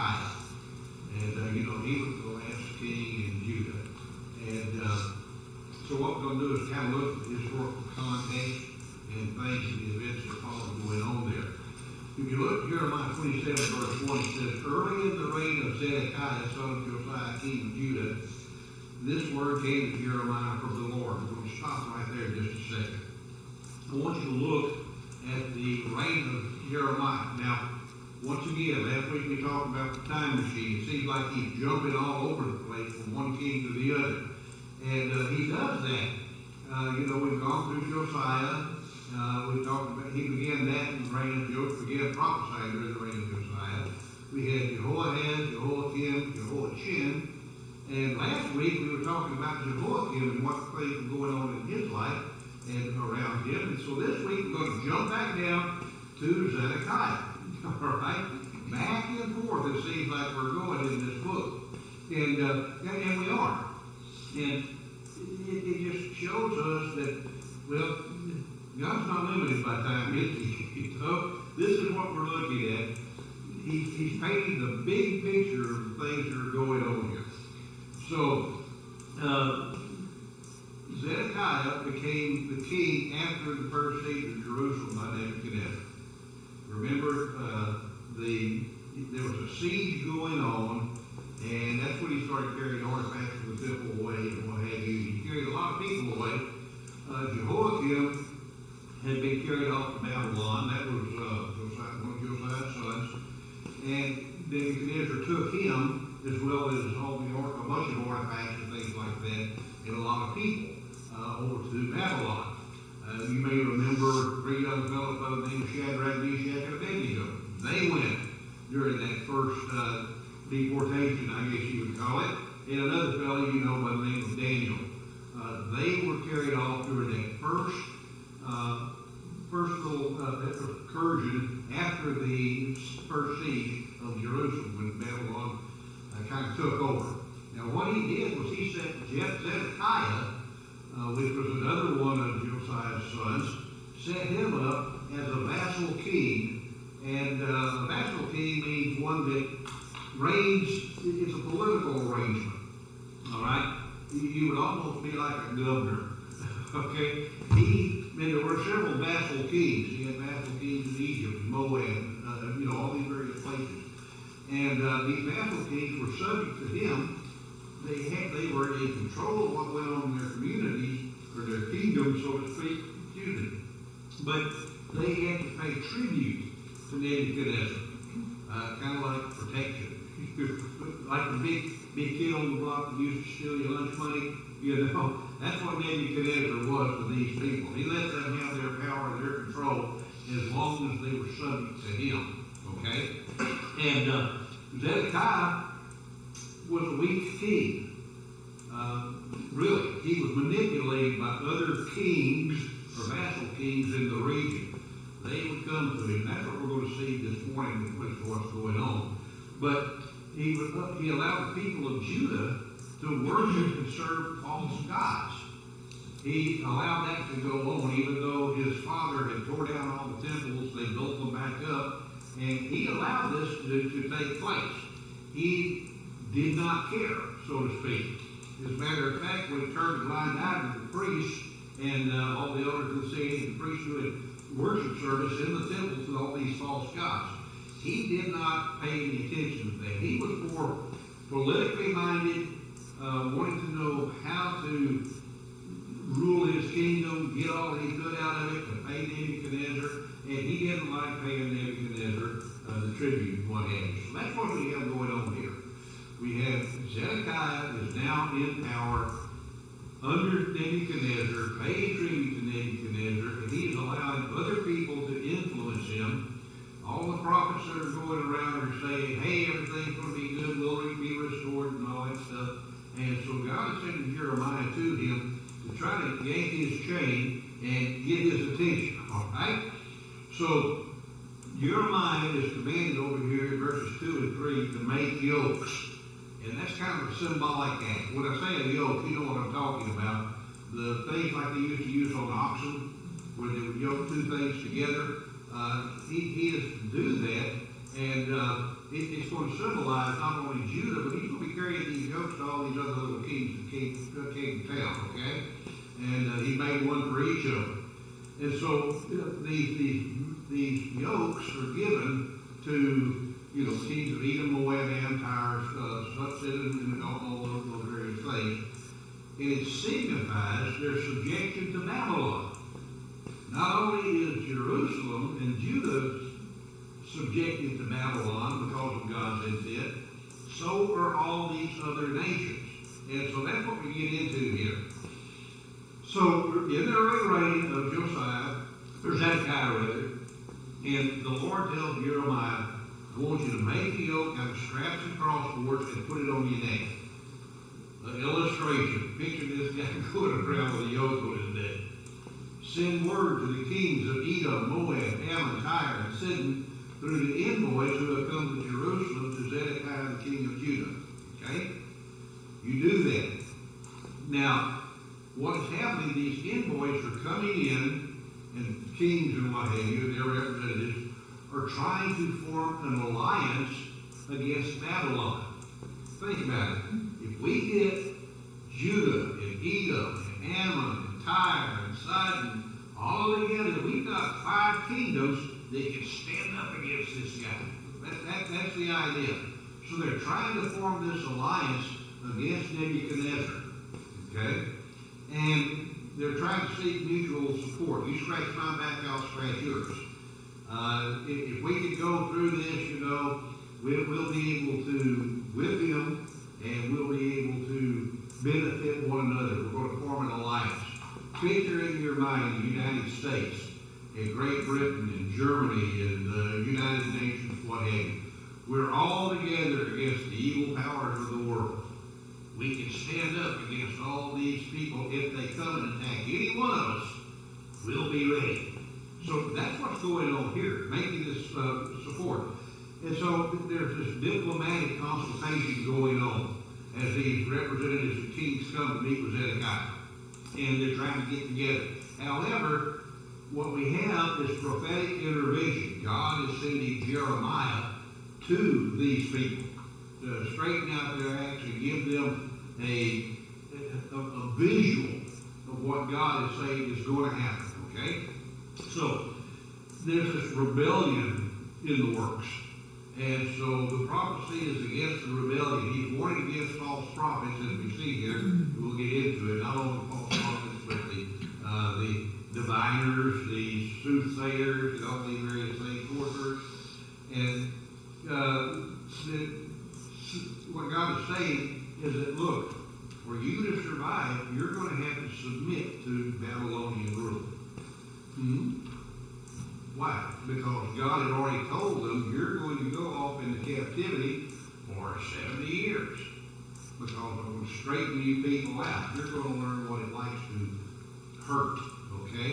Zedekiah. And, he was the last king in Judah. And so what we're going to do is kind of look at the historical context and things and the events that are going on there. If you look at Jeremiah 27, verse 1, it says, early in the reign of Zedekiah, son of Josiah, king of Judah, this word came to Jeremiah from the Lord. We're going to stop right there just a second. I want you to look at the reign of Jeremiah. Now, once again, last week we talked about the time machine. It seems like he's jumping all over the place from one king to the other. And he does that. We've gone through Josiah. We talked about, he began that in the reign of Josiah, began prophesying during the reign of Josiah. We had Jehoahaz, Jehoiakim, Jehoiachin. And last week we were talking about Jehoiakim and what things were going on in his life and around him. And so this week we're going to jump back down to Zedekiah. All right? Back and forth, it seems like we're going in this book. And we are. And it just shows us that, well, God's not limited by time, is he? This is what we're looking at. He's painting the big picture of the things that are going on here. So, Zedekiah became the king after the first siege of Jerusalem by Nebuchadnezzar. Remember, there was a siege going on, and that's when he started carrying artifacts from the temple away and what have you. He carried a lot of people away. Jehoiakim had been carried off to Babylon. That was one of Josiah's sons. And Nebuchadnezzar took him, as well as a bunch of artifacts and things like that, and a lot of people over to Babylon. You may remember three young fellows by the name of Shadrach, Meshach, and Abednego. They went during that first deportation, I guess you would call it. And another fellow by the name of Daniel. They were carried off during that first little incursion after the first siege of Jerusalem when Babylon kind of took over. Now what he did was he set Zedekiah, which was another one of Josiah's sons, set him up as a vassal king. And a vassal king means one that reigns, it's a political arrangement. All right? You would almost be like a governor. Okay? And there were several vassal kings. He had vassal kings in Egypt, Moab, all these various places. And these vassal kings were subject to him. They were in control of what went on in their communities, or their kingdom, so to speak. But they had to pay tribute to Nebuchadnezzar, kind of like protection. Like the big kid on the block that used to steal your lunch money, that's what Nebuchadnezzar was to these people. He let them have their power and their control as long as they were subject to him. Okay? And Zedekiah was a weak king. Really, he was manipulated by other kings or vassal kings in the region. They would come to him. That's what we're going to see this morning with what's going on. But he allowed the people of Judah to worship and serve false gods. He allowed that to go on, even though his father had tore down all the temples, they built them back up, and he allowed this to take place. He did not care, so to speak. As a matter of fact, when he turned a blind eye to the priests and all the elders of the city and the priests who had worship service in the temple to all these false gods, he did not pay any attention to that. He was more politically minded, wanted to know how to rule his kingdom, get all he could out of it, to pay Nebuchadnezzar, and he didn't like paying Nebuchadnezzar the tribute, what have you. So that's what we have going on here. We have Zedekiah is now in power under Nebuchadnezzar, paying tribute to Nebuchadnezzar, and he's allowing other people to influence him. All the prophets that are going around are saying, hey, everything's going to be good, will be restored, and all that stuff. And so God is sending Jeremiah to him to try to yank his chain and get his attention. All right? So Jeremiah is commanded over here in verses 2 and 3 to make yokes. And that's kind of a symbolic act. When I say a yoke, you know what I'm talking about. The things like they used to use on oxen, where they would yoke two things together. He is to do that. And it's going to symbolize not only Judah, but he's going to be carrying these yokes to all these other little kings that came to town, okay? And he made one for each of them. And so these yokes are given to, kings of Edom, Moab, Ammon, Tyre, Sidon, and all those various things. And it signifies their subjection to Babylon. Not only is Jerusalem and Judah subjected to Babylon because of God's intent, so are all these other nations. And so that's what we get into here. So in the early reign of Josiah, or Zedekiah rather, and the Lord tells Jeremiah, I want you to make the yoke out of straps and crossboards and put it on your neck. An illustration. Picture this guy going around with a yoke on his neck. Send word to the kings of Edom, Moab, Ammon, Tyre, and Sidon through the envoys who have come to Jerusalem to Zedekiah, the king of Judah. Okay? You do that. Now, what is happening, these envoys are coming in, and kings and what have you, and their representatives, are trying to form an alliance against Babylon. Think about it. If we get Judah and Edom and Ammon and Tyre and Sidon all together, we've got 5 kingdoms that can stand up against this guy. That's the idea. So they're trying to form this alliance against Nebuchadnezzar. Okay? And they're trying to seek mutual support. You scratch my back, I'll scratch yours. If we could go through this, we'll be able to whip him, and we'll be able to benefit one another. We're going to form an alliance. Picture in your mind the United States and Great Britain and Germany and the United Nations, what have you. We're all together against the evil powers of the world. We can stand up against all these people. If they come and attack any one of us, we'll be ready. So that's what's going on here, making this support. And so there's this diplomatic consultation going on as these representatives of kings come to meet with Zedekiah. And they're trying to get together. However, what we have is prophetic intervention. God is sending Jeremiah to these people to straighten out their acts and give them a visual of what God is saying is going to happen. Okay? So, there's this rebellion in the works. And so the prophecy is against the rebellion. He's warning against false prophets, as we see here. We'll get into it. Not only false prophets, but the diviners, the soothsayers, all these various things, sorcerers. And what God is saying is that, look, for you to survive, you're going to have to submit to Babylonian rule. Why? Because God had already told them, you're going to go off into captivity for 70 years. Because I'm going to straighten you people out. You're going to learn what it likes to hurt. Okay?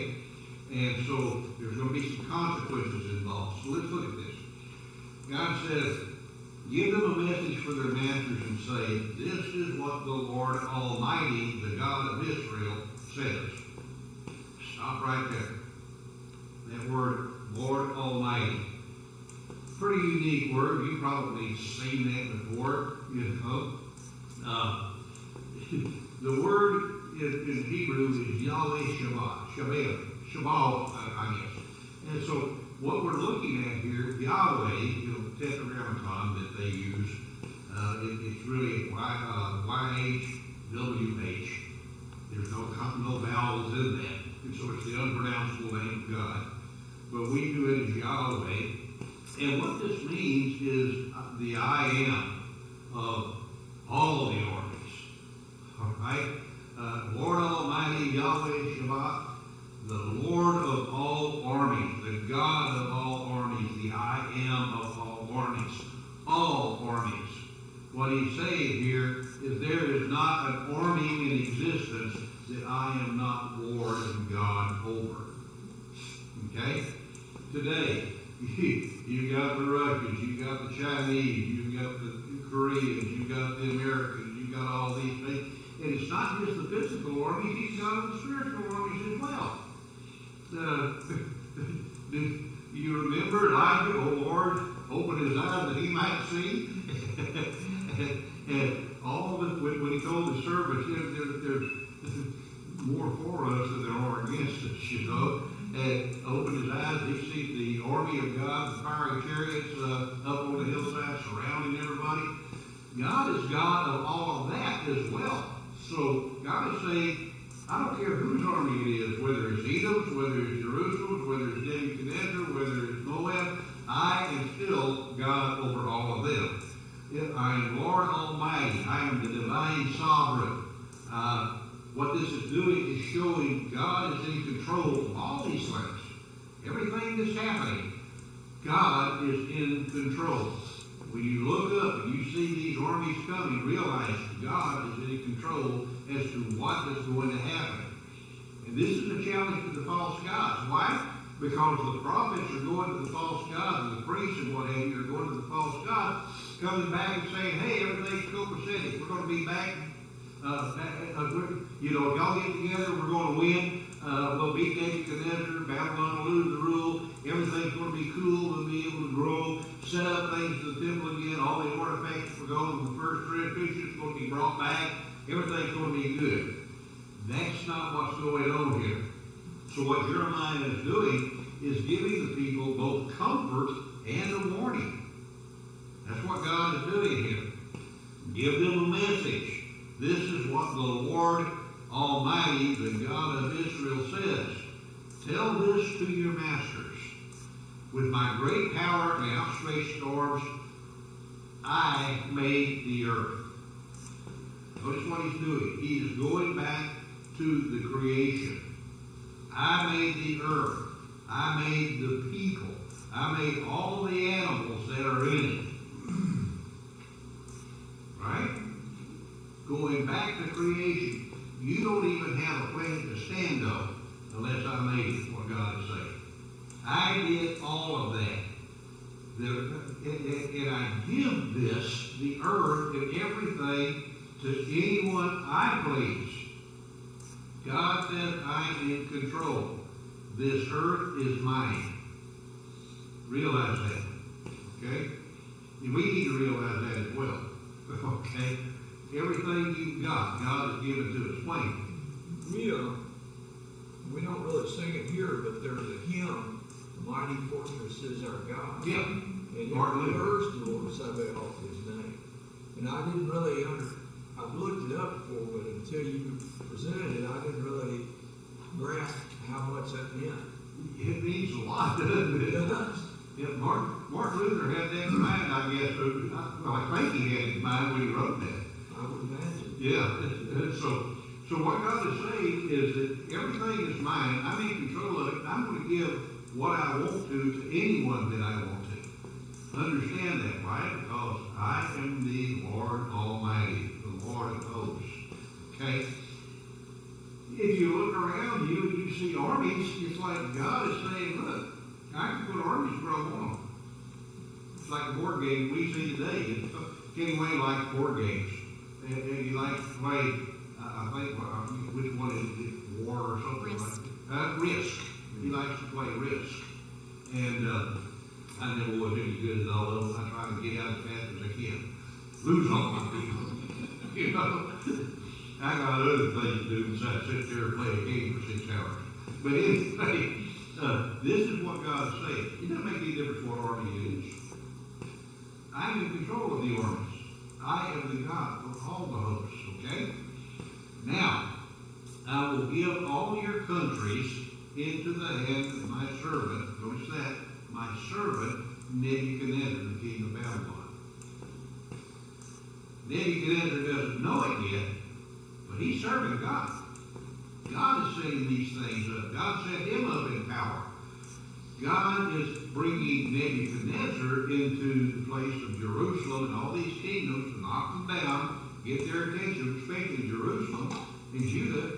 And so there's going to be some consequences involved. So let's look at this. God says, give them a message for their masters and say, this is what the Lord Almighty, the God of Israel, says. Stop right there. That word, Lord Almighty. Pretty unique word. You've probably seen that before, the word in Hebrew is Yahweh Shabbat, I guess. And so what we're looking at here, Yahweh, tetragrammaton that they use, it's really YHWH. There's no vowels in that. And so it's the unpronounceable name of God. But we do it as Yahweh. And what this means is the I am of all the armies. All right? Lord Almighty, Yahweh Shabbat, the Lord of all armies, the God of all armies, the I am of all armies. All armies. What he's saying here is there is not an army in existence that I am not Lord and God over. Okay? Today, you've got the Russians, you've got the Chinese, you've got the Koreans, you've got the Americans, you've got all these things. And it's not just the physical armies, he's got the spiritual armies as well. Do you remember Elijah, oh Lord, open his eyes that he might see. And all of it, when he told the servants, there's more for us than there are against us, you know. And opened his eyes, he sees the army of God, the fiery chariots up on the hillside surrounding everybody. God is God of all of that as well. So God is saying, I don't care whose army it is, whether it's Edom's, whether it's Jerusalem's, whether it's Nebuchadnezzar, whether it's Moab, I am still God over all of them. I am Lord Almighty. I am the divine sovereign. What this is doing is showing God is in control of all these things. Everything that's happening, God is in control. When you look up and you see these armies coming, realize God is in control as to what is going to happen. And this is a challenge to the false gods. Why? Because the prophets are going to the false gods, and the priests and what have you are going to the false gods, coming back and saying, hey, everything's copacetic. We're going to be back. If y'all get together, we're going to win. We'll beat Nebuchadnezzar. Babylon will lose the rule. Everything's going to be cool. We'll be able to grow. Set up things to the temple again. All the artifacts were going. The first tradition is going to be brought back. Everything's going to be good. That's not what's going on here. So what Jeremiah is doing is giving the people both comfort and a warning. That's what God is doing here. Give them a message. This is what the Lord Almighty, the God of Israel, says. Tell this to your masters. With my great power and outstretched arms, I made the earth. Notice what he's doing. He is going back to the creation. I made the earth. I made the people. I made all the animals that are in it. Right? Going back to creation. You don't even have a planet to stand on unless I made it, what God is saying. I did all of that. And I give this, the earth and everything, to anyone I please. God says I am in control. This earth is mine. Realize that. Okay? And we need to realize that as well. Okay? Everything you've got, God has given to us. Wayne. We don't really sing it here, but there's a hymn, "The Mighty Fortress is Our God." Yeah. And Martin it Luther. refers to Lord Sabaoth, his name. And I didn't really I've looked it up before, but until you presented it, I didn't really grasp how much that meant. It means a lot, doesn't it? It does. Yeah, Martin Luther had that in mind, I guess. Well, I think he had it in mind when he wrote that. I would imagine. Yeah. So what God is saying is that everything is mine. I'm in control of it. I'm going to give what I want to anyone that I want to. Understand that, right? Because I am the Lord Almighty, the Lord of hosts. Okay? If you look around you and you see armies, it's like God is saying, look, I can put armies where I want them. It's like a board game we see today. Kenny Wayne likes board games. And he likes to play, I think, which one is it? War or something Risk. like that. Risk. He likes to play Risk. And I never was any good at all of them. I try to get out as fast as I can. Lose all my people. You know? I got other things to do besides sit there and play a game for 6 hours. But anyway, this is what God is saying. It doesn't make any difference what army it is. I'm in control of the armies. I am the God of all the hosts, okay? Now, I will give all your countries into the hand of my servant. Notice that. My servant, Nebuchadnezzar, the king of Babylon. Nebuchadnezzar doesn't know it yet, but he's serving God. God is setting these things up. God set him up in power. God is bringing Nebuchadnezzar into the place of Jerusalem and all these kingdoms to knock them down, get their attention, especially Jerusalem and Judah.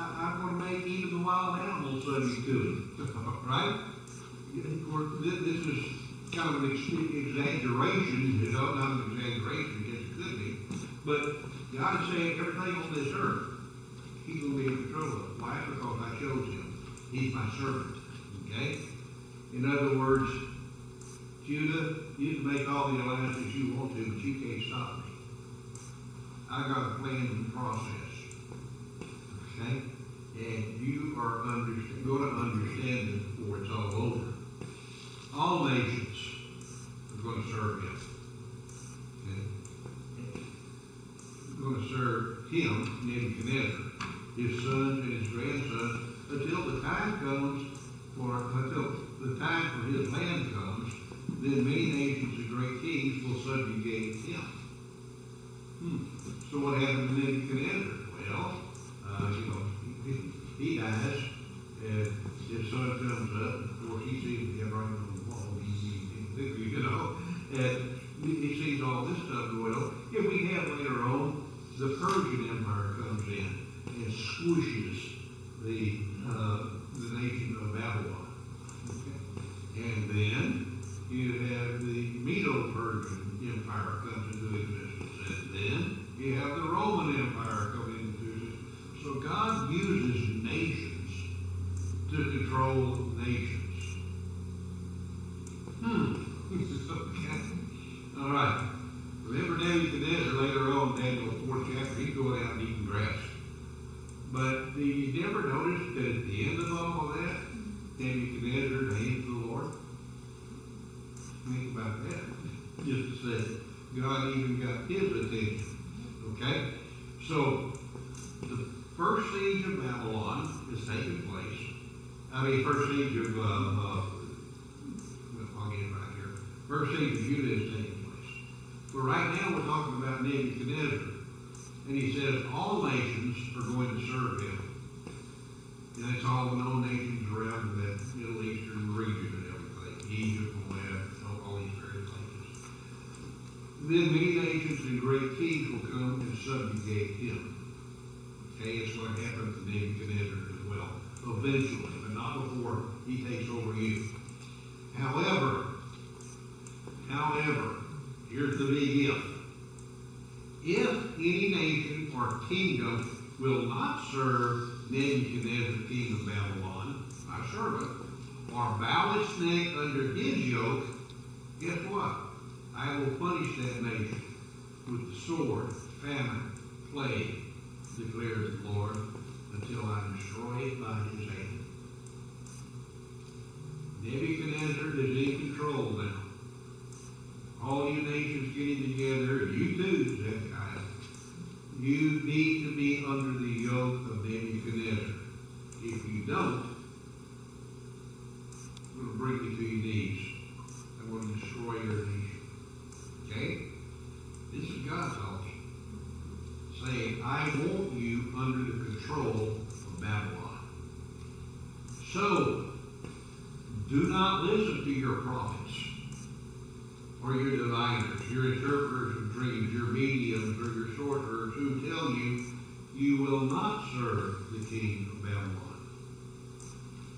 I'm going to make even the wild animals subject to him. Right? Of course, this is kind of an exaggeration. It's not an exaggeration, I guess it could be. But God is saying everything on this earth, he's going to be in control of it. Why? Because I chose him. He's my servant. Okay? In other words, Judah, you can make all the alliances you want to, but you can't stop me. I got a plan and process. Okay? And you are going to understand it before it's all over. All nations are going to serve him. Okay? They're going to serve him, Nebuchadnezzar, his sons and his grandsons, until the time for his land comes, then many nations and great kings will subjugate him. So what happened to Nebuchadnezzar? Well, he dies, and his son comes up, and of course he sees him right on the wall, and he sees all this stuff going on. Yeah, we have later on, the Persian Empire comes in and squishes the nation of Babylon. Okay? And then you have the Medo-Persian Empire comes into existence. And then you have the Roman Empire come into existence. So God uses nations to control nations. Okay. All right. Remember Nebuchadnezzar later on, Daniel 4th chapter, he's going out and eating grass. But do you never notice that at the end of all of that, Nebuchadnezzar named the Lord? Think about that. Just to say, God even got his attention. Okay? So, the first siege of Babylon is taking place. First siege of, I'll get it right here. First siege of Judah is taking place. But right now we're talking about Nebuchadnezzar. And he says all nations are going to serve him. And that's all the known nations around that Middle Eastern region and everything. Egypt, Moab, all these various places. Then many nations and great kings will come and subjugate him. Okay, it's going to happen to Nebuchadnezzar as well. Eventually, but not before he takes over you. However, here's the big if. If any nation or kingdom will not serve Nebuchadnezzar, king of Babylon, my servant, or bow its neck under his yoke, guess what? I will punish that nation with the sword, famine, plague, declares the Lord, until I destroy it by his hand. Nebuchadnezzar is in control now. All you nations getting together, you too, Zedekiah, you need to be under the yoke of Nebuchadnezzar. If you don't, I'm going to bring you to your knees. I'm going to destroy your nation. Okay? This is God talking. Saying, I want you under the control of Babylon. So, do not listen to your prophets, or your diviners, your interpreters of dreams, your mediums, or your sorcerers who tell you you will not serve the king of Babylon.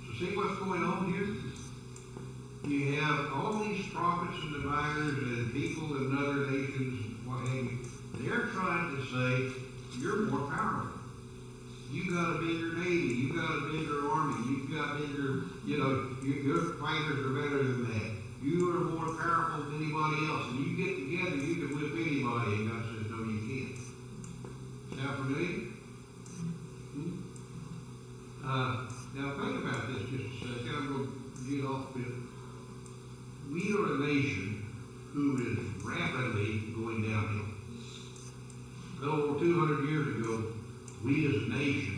So see what's going on here? You have all these prophets and diviners and people in other nations and what have you. They're trying to say, you're more powerful. You got a bigger navy, you got a bigger army, you've got bigger, your fighters are better than that. You are more powerful than anybody else. And you get together, you can whip anybody. And God says, no, you can't. Sound familiar? Now think about this just a second. I'm going to get off a bit. We are a nation who is rapidly going downhill. Over 200 years ago, we as a nation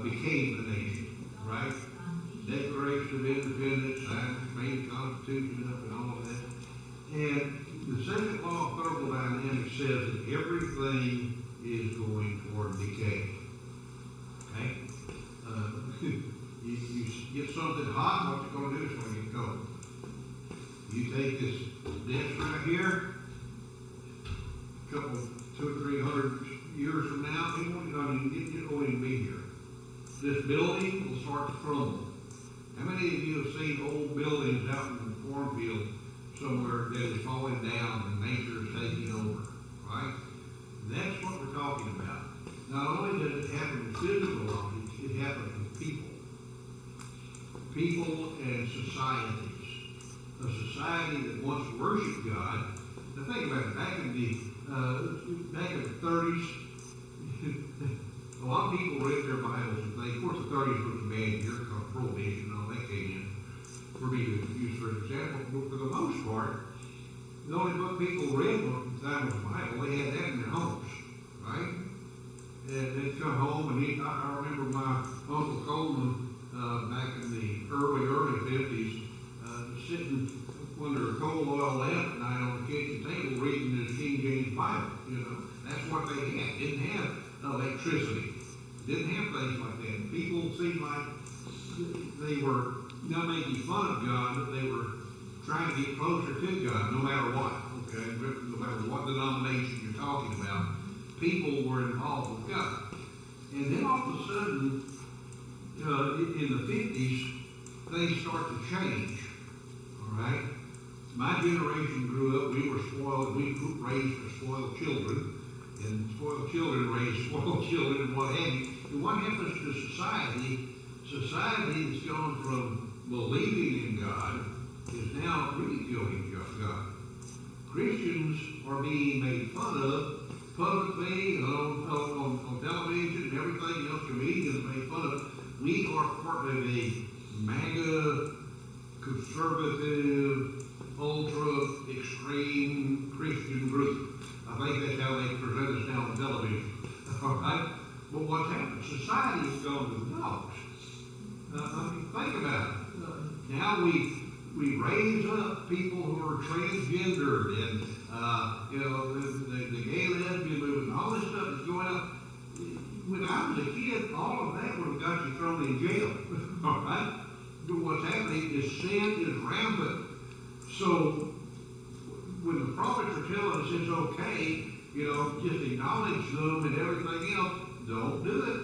became a nation, right? Declaration of Independence, signed, made the Constitution up and all of that. And the second law of thermodynamics says that everything is going toward decay. Okay? You get something hot, what's it going to do? It's going to get cold. You take this right here, a couple, 200 or 300 years from now, it won't even be here. This building will start to crumble. How many of you have seen old buildings out in the cornfield somewhere that is falling down and nature is taking over? Right? That's what we're talking about. Not only does it happen in physical objects, it happens with people. People and societies. a society that wants to worship God. Now think about it, back in the 30s, a lot of people read their Bibles and think, of course the 30s was a bad year because prohibition and all that came in, for me to use for example, but for the most part, the only book people read at the time was the Bible. They had that in their homes, right? And they'd come home and I remember my Uncle Coleman, back in the early 50s, sitting under a coal oil lamp at night on the kitchen table reading his King James Bible, That's what they had. Didn't have electricity. Didn't have things like that. People seemed like they were not making fun of God, but they were trying to get closer to God, no matter what, okay? No matter what denomination you're talking about, people were involved with God. And then all of a sudden, in the 50s, things start to change, all right? My generation grew up, we were spoiled, we raised for spoiled children, and spoiled children raise spoiled children and what have you. And what happens to society? Society that's gone from believing in God is now ridiculing God. Christians are being made fun of publicly on television and everything else. Comedians made fun of. We are part of a MAGA, conservative, ultra extreme Christian group. I think that's how they present us now on television. All right? But what's happened? Society has gone to the dogs. Think about it. Now we raise up people who are transgendered and the gay lesbian movement, all this stuff is going on. When I was a kid, all of that would have got you thrown in jail. All right? But what's happening is sin is rampant. So when the prophets are telling us it's okay, just acknowledge them and everything else, don't do it.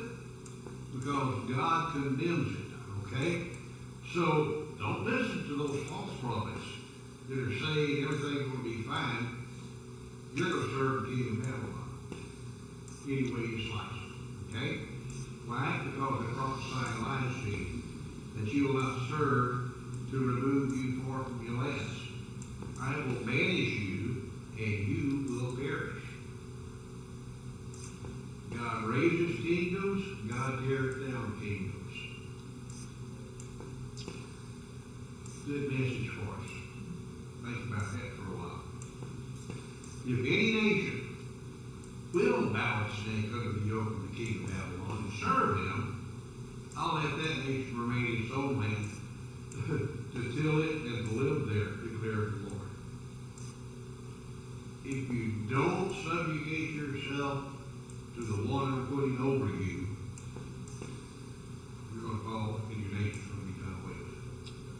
Because God condemns it. Okay? So don't listen to those false prophets that are saying everything's going to be fine. You're going to serve the king of Babylon any way you slice it. Okay? Why? Because they're prophesying lies to you that you will not serve to remove you far from your lands. I will banish you and you will perish. God raises kingdoms, God tears down kingdoms. Good message for us. Think about that for a while. If any nation will bow its neck under the yoke of the king of Babylon and serve him, I'll let that nation remain its own land to till it and to live there, declares the Lord. If you don't subjugate yourself to the one I'm putting over you, you're going to fall and your nation's going to be done away with.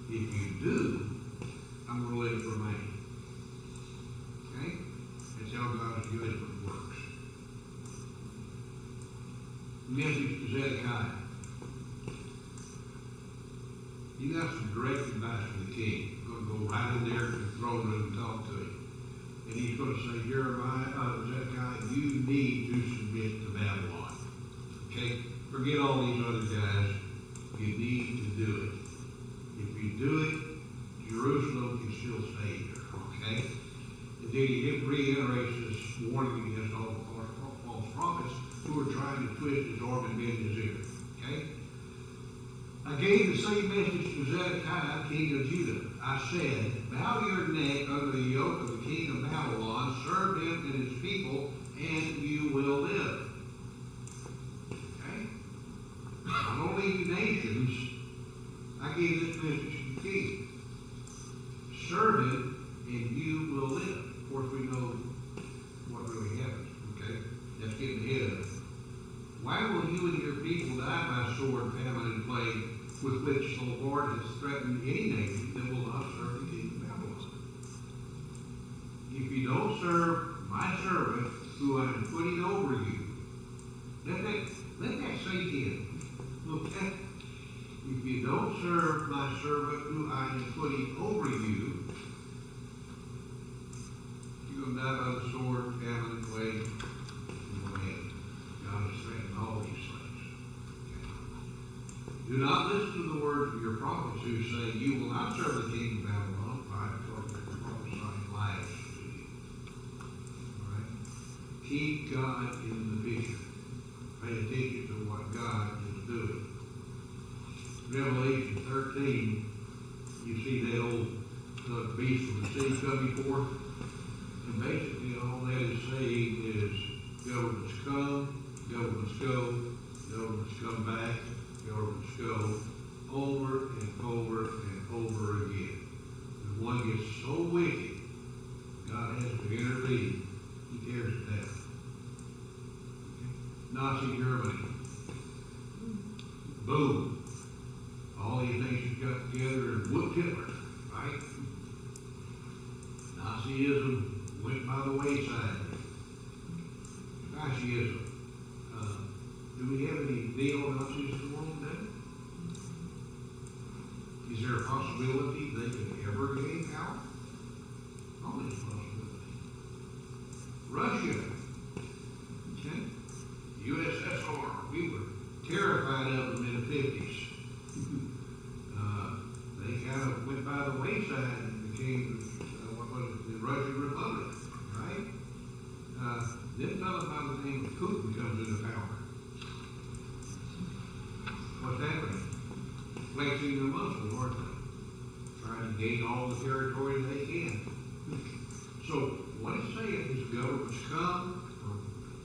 If you do, I'm going to let it remain. Okay? That's how God's judgment works. Message to Zedekiah. You got some direct advice from the king. You're going to go right in there to the throne room and talk to him. And he's going to say, Zedekiah, you need to submit to Babylon. Okay? Forget all these other guys. You need to do it. If you do it, Jerusalem can still stay here. Okay? And then he reiterates this warning against all the false prophets who are trying to twist his arm and bend his ear. Okay? I gave the same message to Zedekiah, king of Judah. I said, bow your neck under the yoke of the king of Babylon, serve him and his people, and you will live. Okay? Not only you nations, I gave this message to the king. Serve him, and you will live. Of course, we know what really happens. Okay? That's getting ahead of it. Why will you and your people die by sword, famine, and plague, with which the Lord has threatened any nation that will not serve the king of Babylon? If you don't serve my servant, who I am putting over you, let that sink in. Okay? If you don't serve my servant, who I am putting over you, you're going to die by the sword, famine, and plague. God has threatened all these things. Okay. Do not listen to the words of your prophets who say, you will not serve the king of Babylon. keep God in the picture. Pay attention to what God is doing. Revelation 13, you see that old beast from the sea coming forth. And basically all that is saying is governments come, governments go, governments come back, governments go, over and over and over again. When one gets so wicked, God has to intervene. He tears it down. Nazi Germany. Boom. All these nations got together and whooped Hitler, right? Nazism went by the wayside. Fascism. Do we have any neo-Nazis in the world today? Is there a possibility they could ever gain power? Always a possibility. Russia. Okay? USSR. We were terrified of them in the 50s. They kind of went by the wayside and became, what was it, the Russian Republic, right? Then fellow by the name of Putin comes into power. What's happening? Flexing their muscles, aren't they? Trying to gain all the territory they can. So, what it's saying is governments come, or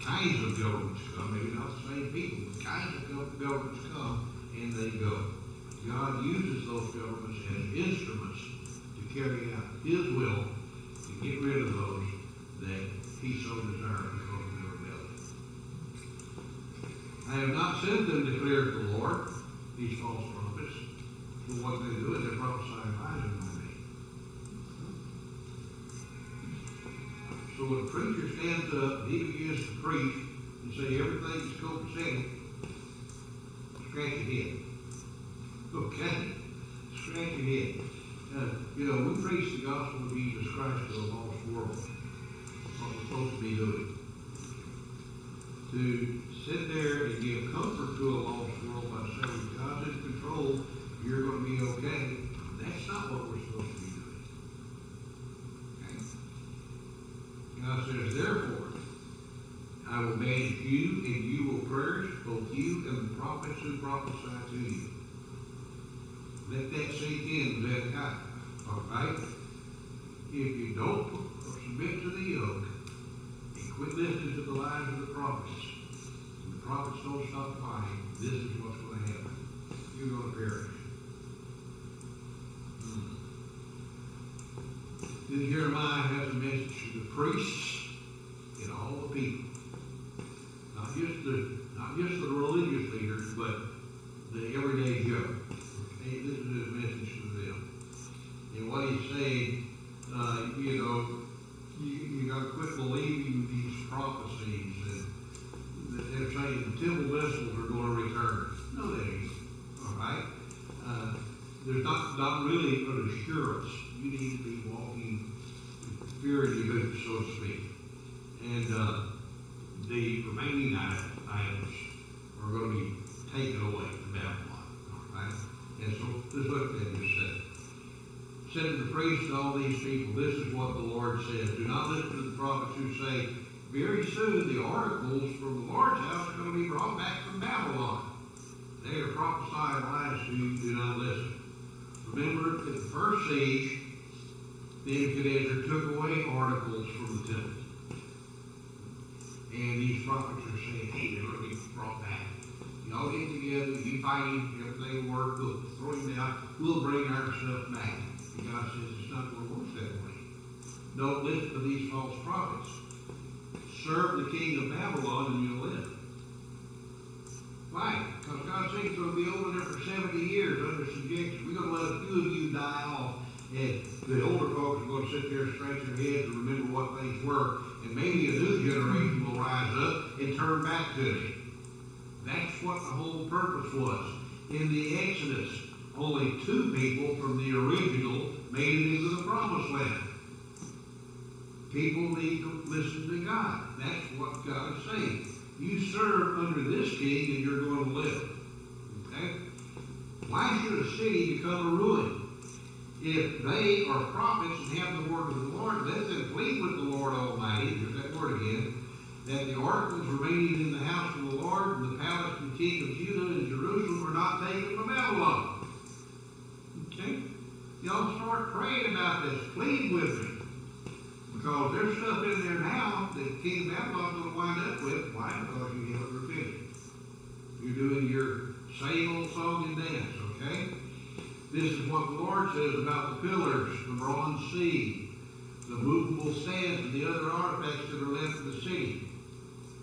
kinds of governments come, maybe not the same people, but kinds of governments come, and they go. God uses those governments as instruments to carry out His will, to get rid of those that He so desired because of their rebellion. I have not sent them, declares the Lord, these false prophets. So what they do is they prophesy lies in my name. So when a preacher stands up and he begins to preach and say everything's copacetic, scratch your head. Okay? Scratch your head. We preach the gospel of Jesus Christ to a lost world. That's what we're supposed to be doing. To sit there and give comfort to a lost world by saying God's in control, you're going to be okay, that's not what we're supposed to be doing. Okay? God says, therefore, I will banish you, and you will perish, both you and the prophets who prophesy to you. Let that sink in, Zedekiah. All right? If you don't submit to the yoke, and quit listening to the lies of the prophets, and the prophets don't stop lying, this is what's going to happen. You're going to perish. Then Jeremiah has a message to the priests and all the people. Not just the religious leaders, but the everyday Joe. Hey, this is his message to them. And what he's saying, you got to quit believing these prophecies that they're saying the temple vessels are going to return. No, they ain't. All right? There's not really an assurance. You need to be walking in fear of your boots, so to speak. And the remaining items are going to be taken away to Babylon. All right? And so, let's look at this said. Said to the priests and all these people, this is what the Lord says. Do not listen to the prophets who say, very soon the oracles from the Lord's house are going to be brought back from Babylon. They are prophesying lies to you. Do not listen. Remember, at the first siege, Nebuchadnezzar took away articles from the temple. And these prophets are saying, hey, they're going to be brought back. Y'all get together, you fight him, everything will work, we'll throw him down, we'll bring our stuff back. And God says it's not going to work that way. Don't listen to these false prophets. Serve the king of Babylon and you'll live. Why? Because God says he's going to be over there for 70 years under subjection. We're going to let a few of you die off, and the older folks are going to sit there and scratch their heads and remember what things were, and maybe a new generation will rise up and turn back to it. That's what the whole purpose was. In the Exodus, only 2 people from the original made it into the promised land. People need to listen to God. That's what God is saying. You serve under this king and you're going to live. Okay? Why should a city become a ruin? If they are prophets and have the word of the Lord, let them plead with the Lord Almighty, there's that word again, that articles remaining in the house of the Lord, and the palace of the king of Judah and Jerusalem are not taken from Babylon. Okay? Y'all start praying about this. Plead with me. Because there's stuff in there now that the king of Babylon's going to wind up with. Why? Because you haven't repented. You're doing your same old song and dance, okay? This is what the Lord says about the pillars, the bronze sea, the movable stands, and the other artifacts that are left in the city,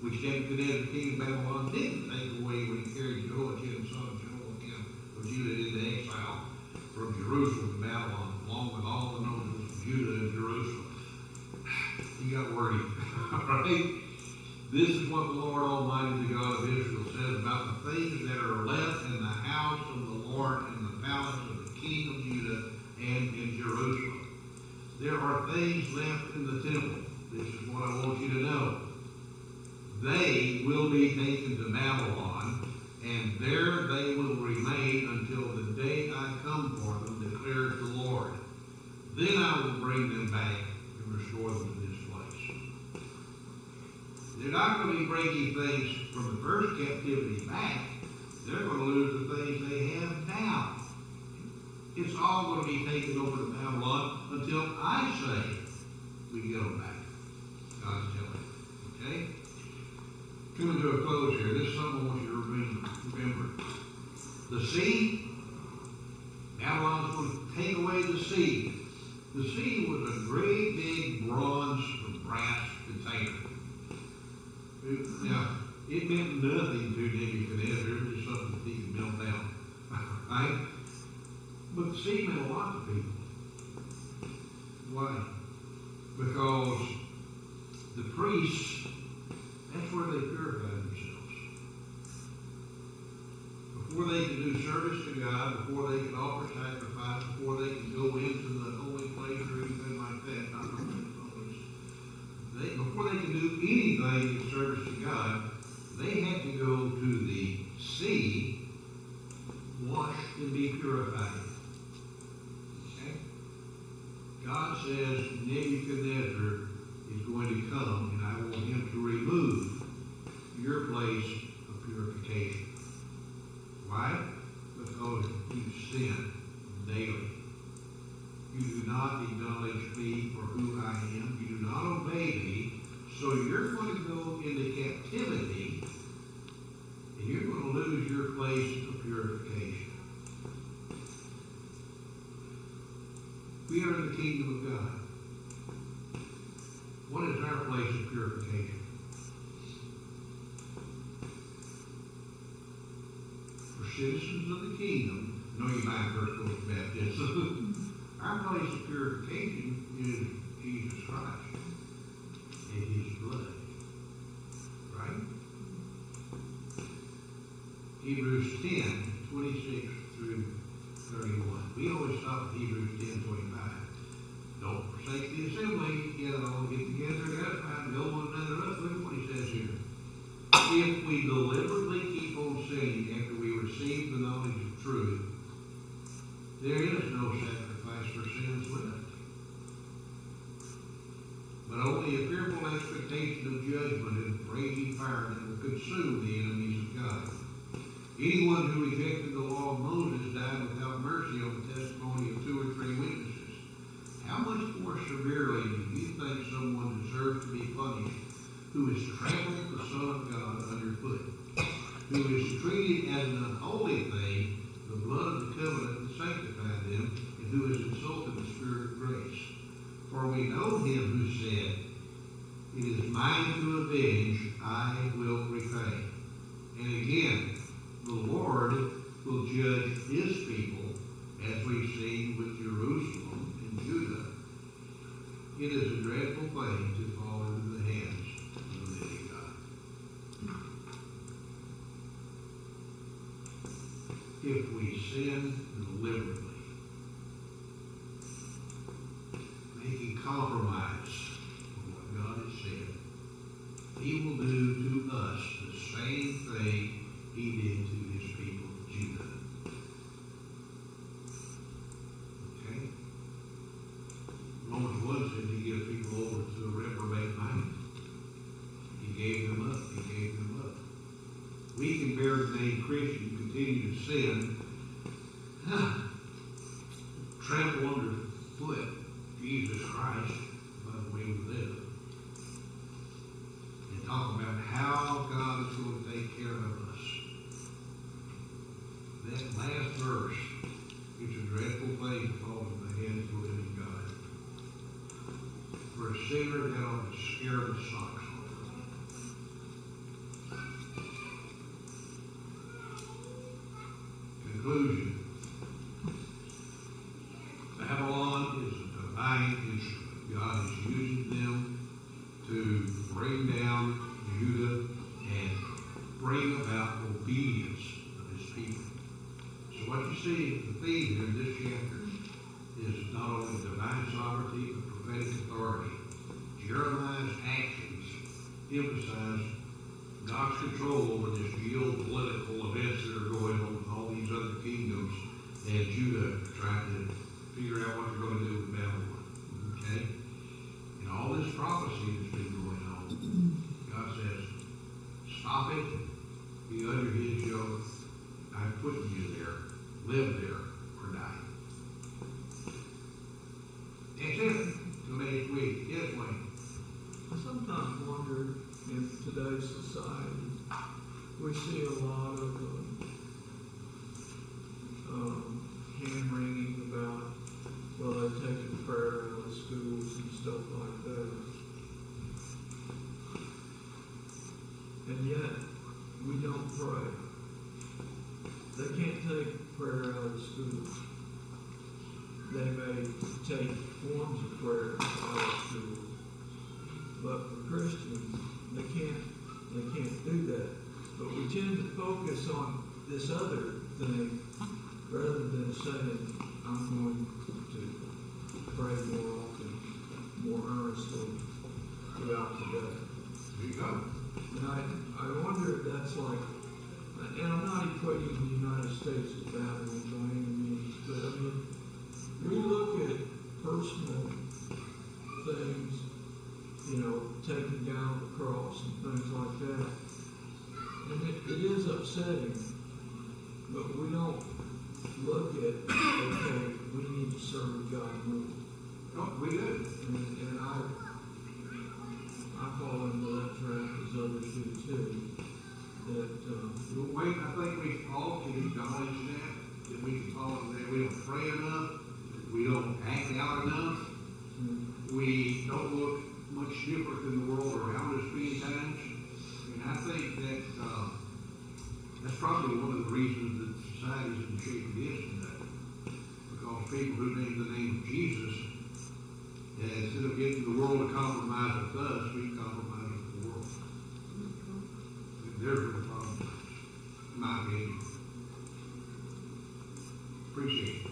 which Nebuchadnezzar, king of Babylon, didn't take away when he carried Jehoiakim, son of Jehoiakim of Judah, into exile from Jerusalem to Babylon, along with all the nobles of Judah and Jerusalem. You got wordy, right? This is what the Lord Almighty, the God of Israel, says about the things that are left in the house of the Lord and the palace of the king of Judah and in Jerusalem. There are things left in the temple. This is what I want you to know. They will be taken to Babylon, and there they will remain until the day I come for them, declares the Lord. Then I will bring them back and restore them to this place. They're not going to be bringing things from the first captivity back. They're going to lose the things they have now. It's all going to be taken over to Babylon until I say we get them back. God's telling. Okay? Coming to a close here. This is something I want you to remember. The sea, Babylon's going to take away the sea. The sea was a great big bronze or brass container. Now, it meant nothing to Nebuchadnezzar, just something that he could melt down. Right? But the sea meant a lot to people. Why? Because the priests, that's where they purified themselves. Before they could do service to God, before they could offer sacrifice, before they could go into the holy place or anything like that, not the holy place, before they could do anything in service to God, they had to go to the sea, wash and be purified. Okay? God says Nebuchadnezzar is going to come, and I want him to remove your place of purification. Why? Because you sin daily. You do not acknowledge me for who I am. You do not obey me. So you're going to go into captivity, and you're going to lose your place of purification. We are in the kingdom of God. What is our place of purification? For citizens of the kingdom, I know you mind first go to baptism. Our place of purification is Jesus Christ and his blood. Right? Hebrews 10, 26 through 31. We always stop at Hebrews 10, 25. Don't forsake the assembly, get together, edify, build one another up. Look at what he says here. If we deliberately keep on sinning after we receive the knowledge of truth, there is no sacrifice for sins left, but only a fearful expectation of judgment and raging fire that will consume the enemies of God. Anyone who rejected the law of Moses died without mercy on the testimony of 2 or 3 witnesses. How much more severely do you think someone deserves to be punished who has trampled the Son of God underfoot, who is treated as an unholy thing the blood of the covenant that sanctified them, and who has insulted the Spirit of grace? For we know him who said, "It is mine to avenge, I will repay." And again, the Lord will judge his people, as we've seen with Jerusalem and Judah. It is a dreadful thing to fall into the hands of the living God. If we sin deliberately, making compromise with what God has said, he will do to us the same thing he did to his people, Judah. Okay? Romans 1 said he gave people over to a reprobate mind. He gave them up Jesus Christ by the way we live. And talk about how God is going to take care of us. That last verse is a dreadful thing to fall in the hands of the living God. For a sinner, that ought to scare the socks off. Conclusion. Babylon is a divine instrument. God is using them to bring down Judah and bring about obedience of his people. So what you see, the theme here in this chapter is not only divine sovereignty, but prophetic authority. Jeremiah's actions emphasize God's control over this geopolitical events that are going on with all these other kingdoms, and Judah trying to figure out what they're going to do with Babylon. Okay? And all this prophecy that's been going on, God says, stop it, be under his yoke, I'm putting you there, live there, or die. That's it. Till next week. Yes, Wayne. I sometimes wonder in today's society, we see a lot of hand wringing about, well, they're taking prayer out of schools and stuff like that. And yet, we don't pray. They can't take prayer out of schools. They may take forms of prayer out of schools. But for Christians, they can't do that. But we tend to focus on this other thing rather than saying, I'm going to pray more often, more earnestly throughout the day. There you go. And I wonder if that's like, and I'm not equating the United States with Babylon by any means, but I mean, we look at personal things, you know, taking down the cross and things like that. And it is upsetting, but we don't look at, okay, we need to serve God more. No, we do. And I fall into that trap as others do too. That, Well, Wayne, I think we all can acknowledge that we can fall into that. We don't pray enough. We don't act out enough. We don't look much different than the world around us many times. And I think that that's probably one of the reasons that society is in the shape it is today. Because people who name the name of Jesus, instead of getting the world to compromise with us, we compromise with the world. There's the problem, in my opinion. Appreciate it.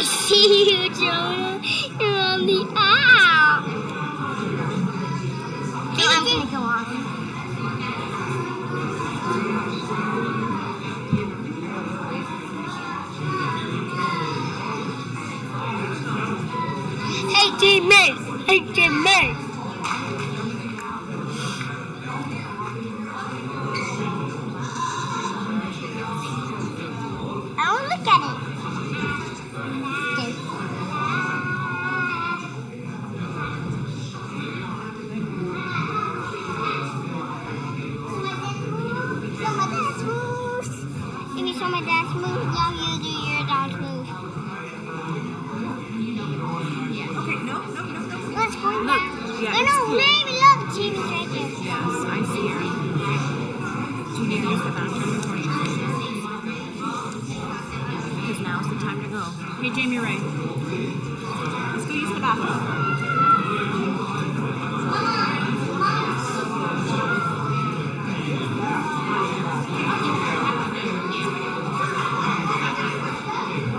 I see you, Jonah. You're on the app. So I'm gonna go off. Hey, Jimmy. Hey, Jimmy. I want to look at it. Okay. Show my dance moves. Give me show my dance moves. Now you do your dance move. Okay, no. Let's go Look, down. yeah, Oh, it's no, cool. maybe love Jimmy's right there. Yes, I see her. Do you need to use the bathroom before you go? Because now's the time to go. Hey, Jamie Ray. Let's go use the bathroom.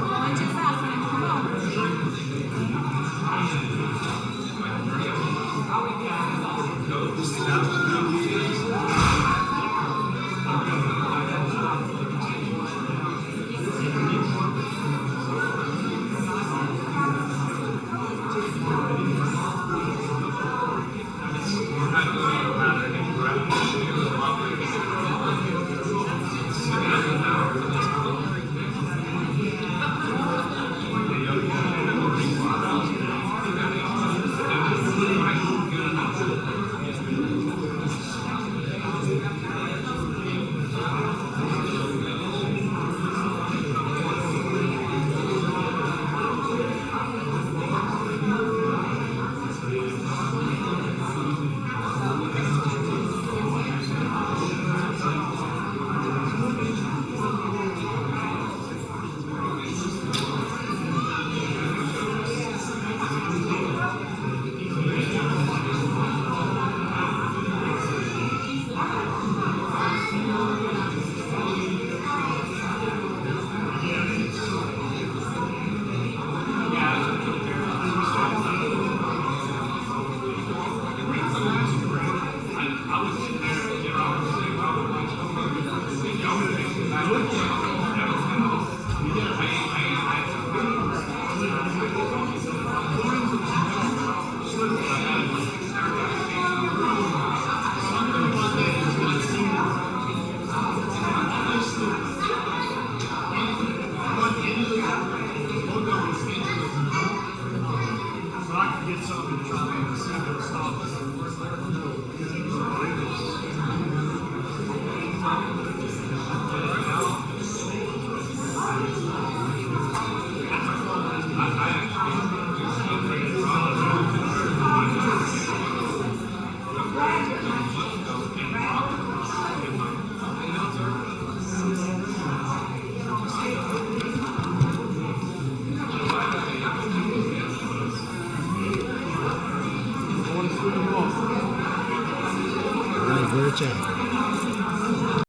Go into the bathroom. Come on. All right, where it's at.